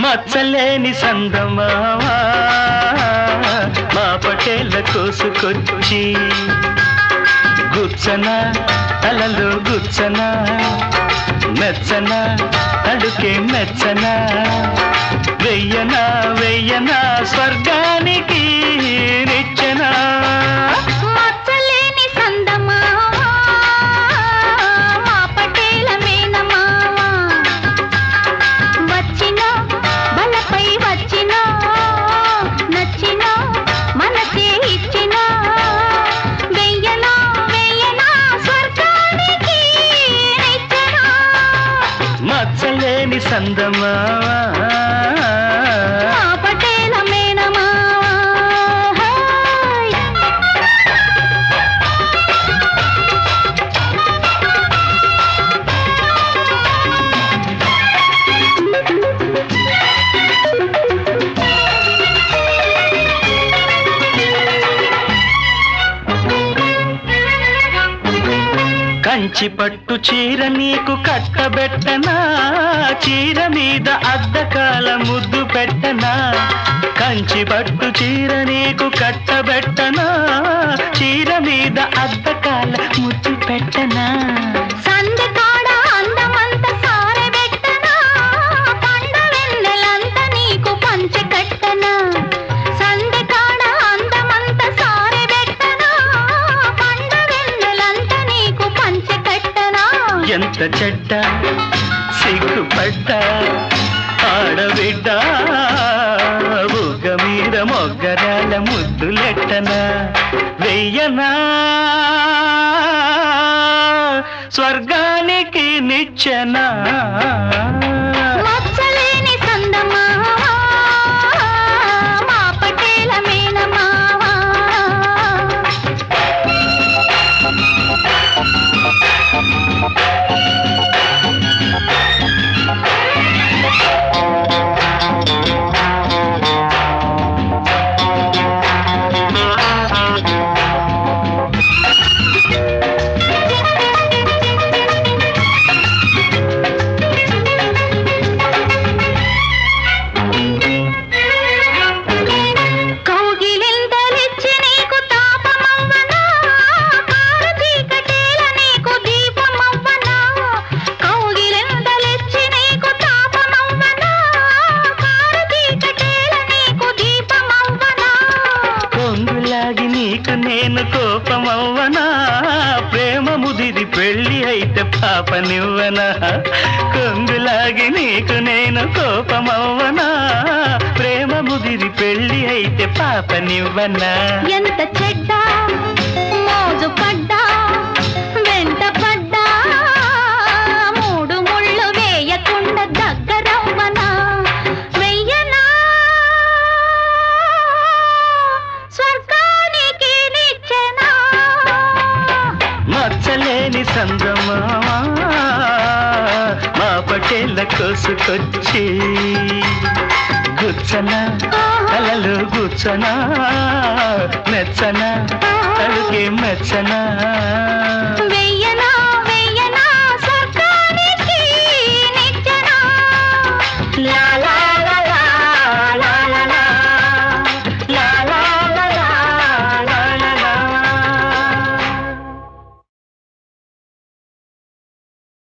మచ్చలేని సందమావా మా పటేళ్ళ కోసుకొచ్చి గుచ్చన తలలో గుచ్చన మెచ్చన అడుకే మెచ్చన వెయ్యనా వెయ్యనా స్వర్గానికి నిచ్చెన మచ్చలేని సందమావా పటేల మేనమావా కంచి పట్టు చీర నీకు కట్టబెట్టనా చీర మీద అద్దకాల ముద్దు పెట్టనా కంచి పట్టు చీర నీకు కట్టబెట్టనా చీర మీద అద్దకాల ముద్దు పెట్టనా సందకాడ అందమంత సారెబెట్టనా పండ వెన్నెలంత నీకు పంచె కట్టనా సందకాడ అందమంత సారెబెట్టనా పండ వెన్నెలంత నీకు పంచె కట్టనా ఎంత చెడ్డ సిగ్గుపడ్డ ఆడబిడ్డ బుగ్గ మీద మొగ్గరాల ముద్దులెట్టనా వెయ్యనా స్వర్గానికి నిచ్చెనా మచ్చలేని సందమావా మా పటేల మేనమావా కౌగిలింతలిచ్చి నీకు తాపమవ్వనా కారు చీకటేల నీకు దీపమవ్వనా కౌగిలింతలిచ్చి నీకు తాపమవ్వనా కారు చీకటేల నీకు దీపమవ్వనా కొంగులాగి నీకు నేను కోపమవ్వనా ప్రేమ ముదిరి పెళ్ళి అయితే పాపనివ్వనా కొంగులాగి నీకు నేను కోపమవ్వనా ప్రేమ ముదిరి పెళ్ళి అయితే పాపనివ్వనా ఎంత చెడ్డ మోజు పడ్డా వెంట పడ్డా మూడు ముళ్ళు వేయకుండా దగ్గరవ్వనా వెయ్యనా స్వర్గానికి నిచ్చెనా మచ్చలేని సందమావా మా పటేళ్ళ కోసుకొచ్చి గుచ్చన తలలో గుచ్చన మెచ్చన అడుగే మెచ్చన వెయ్య